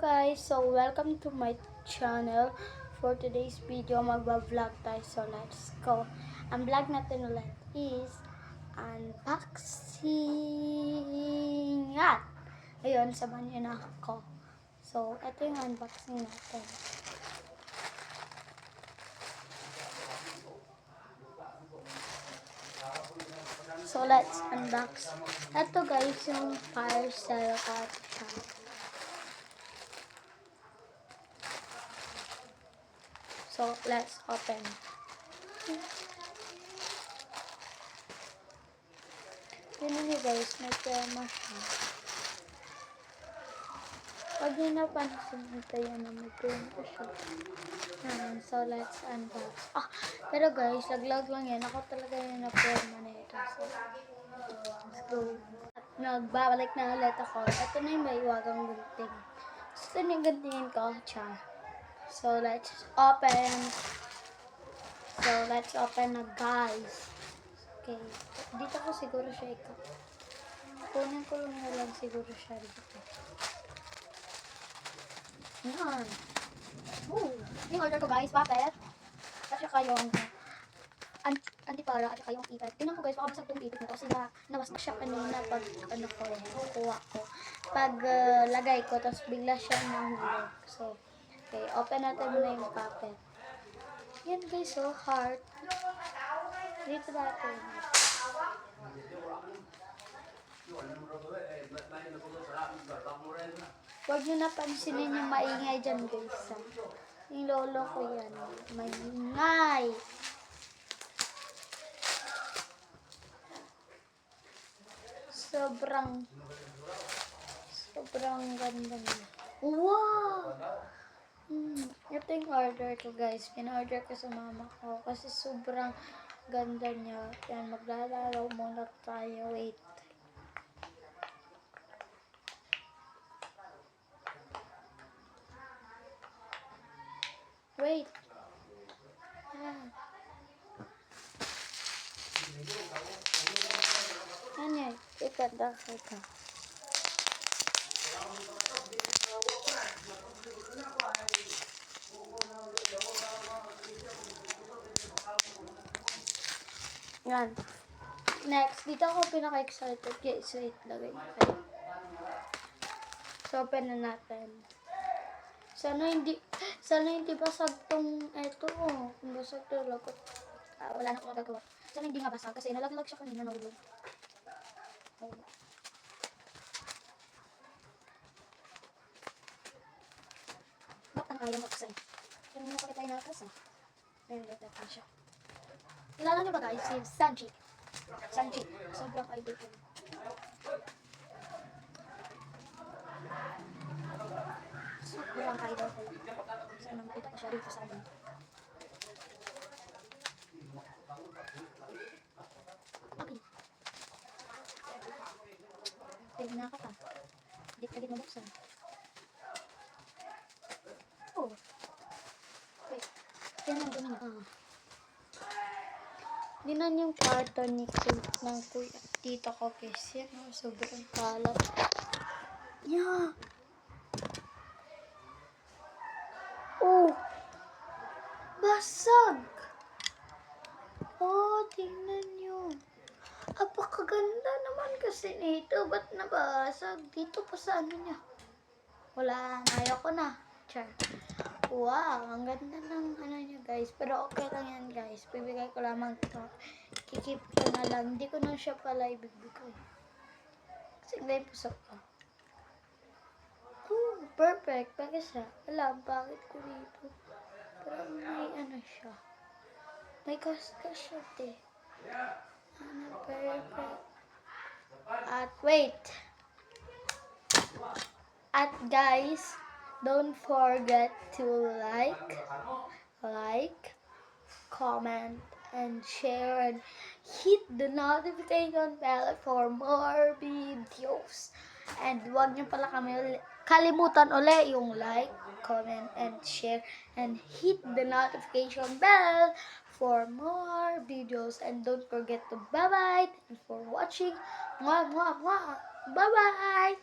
guys, so welcome to my channel. For today's video, magba-vlog tayo. So let's go. Ang vlog natin ulit is unboxing. Yan! Ayun, samahan niyo na ako. So, ito yung unboxing natin. So, let's unbox. Ito guys, yung parcel card siya. So, let's open. Tignan niyo guys, may tema siya. Pag yun napansin, ito yan na may tema siya. So, let's unbox. Pero guys, laglag lang yan. Ako talaga yung na-forma na ito. So, let's go. At nagbabalik na ulit ako. Ito na yung may iwagang gunting. So, ito na yung guntingin ko. Char. So, let's open. So, let's open na guys. Okay. Dito ko siguro siya ikaw. Kunin ko lang siguro siya dito. Yan. Yung order ko guys, bakit? At saka yung antipara at saka yung ipad. Tingnan ko guys, baka basag itong ipad na to. Kasi nawasak siya kanina pag kuha ko. Pag lagay ko, tapos bigla siya nahulog. So, okay, open natin muna yung puppet. Yan guys, so heart. Dito natin. Huwag nyo napansinin yung maingay dyan guys. Yung lolo ko yan. Maingay. Sobrang ganda niya. Wow! Ito yung order ko guys. Pin-order ko sa mama ko. Kasi sobrang ganda niya. Yan, maglalaro muna tayo. Wait. Wait. Yan yan. Ikanda ka. Yan. Next, dito ako pinaka-excited. Guys, wait. Lagay natin. So, open na natin. Sana hindi basag tong eto. Kung basag to, lagot. Wala na akong magagawa. Sana hindi nga basag kasi nalaglag siya kanina. Nahulog. Ba't ang kaya makasay? Pero may nakakita yung nakasay. Ayun, ito siya. Kilala niyo ba guys? Si Sanji. Sobrang idol ko. Sobrang idol ko. Sana makita ko siya rin sa amin. Okay. Pwede na ka pa. Dikit mabuksan. Oh. Wait. Yan ang dumi niya. Dinan yung carton ni ng kuya tito ko kasi sobrang kalat. Yeah. Oh. Basag. Oh, tingnan nyo. Apakaganda naman kasi nito. Ba't nabasag? Dito pa sa ano niya. Wala. Ayoko na. Char. Wow, ang ganda ng ano niya guys. Pero okay lang yan guys. Bibigay ko lamang ito. Kikip ko na lang. Hindi ko na siya pala ibibigay. Kasi hindi pusok ko. Oh, perfect. Bakit siya? Alam, bakit ko dito? Pero may ano siya. May kaskas siya eh. Ano, perfect. At wait. At guys, don't forget to like, comment, and share, and hit the notification bell for more videos. And huwag niyo pala kalimutan uli yung like, comment, and share, and hit the notification bell for more videos. And don't forget to bye-bye. Thanks for watching. Mwah, mwah, mwah. Bye-bye.